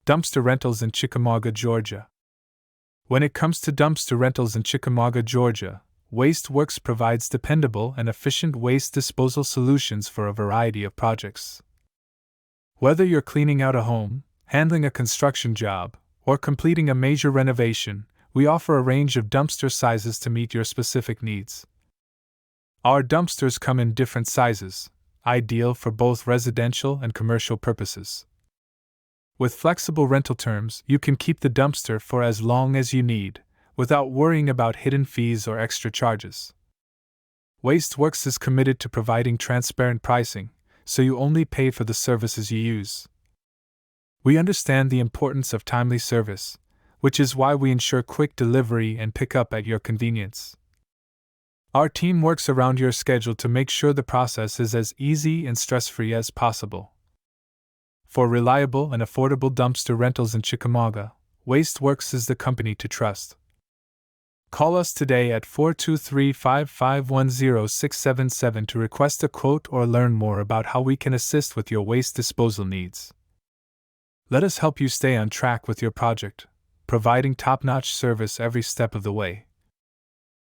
Dumpster rentals in Chickamauga, Georgia. When it comes to dumpster rentals in Chickamauga, Georgia, Worx provides dependable and efficient waste disposal solutions for a variety of projects. Whether you're cleaning out a home, handling a construction job, or completing a major renovation, we offer a range of dumpster sizes to meet your specific needs. Our dumpsters come in different sizes, ideal for both residential and commercial purposes. With flexible rental terms, you can keep the dumpster for as long as you need, without worrying about hidden fees or extra charges. Worx is committed to providing transparent pricing, so you only pay for the services you use. We understand the importance of timely service, which is why we ensure quick delivery and pickup at your convenience. Our team works around your schedule to make sure the process is as easy and stress-free as possible. For reliable and affordable dumpster rentals in Chickamauga, Worx is the company to trust. Call us today at 423-5510677 to request a quote or learn more about how we can assist with your waste disposal needs. Let us help you stay on track with your project, providing top-notch service every step of the way.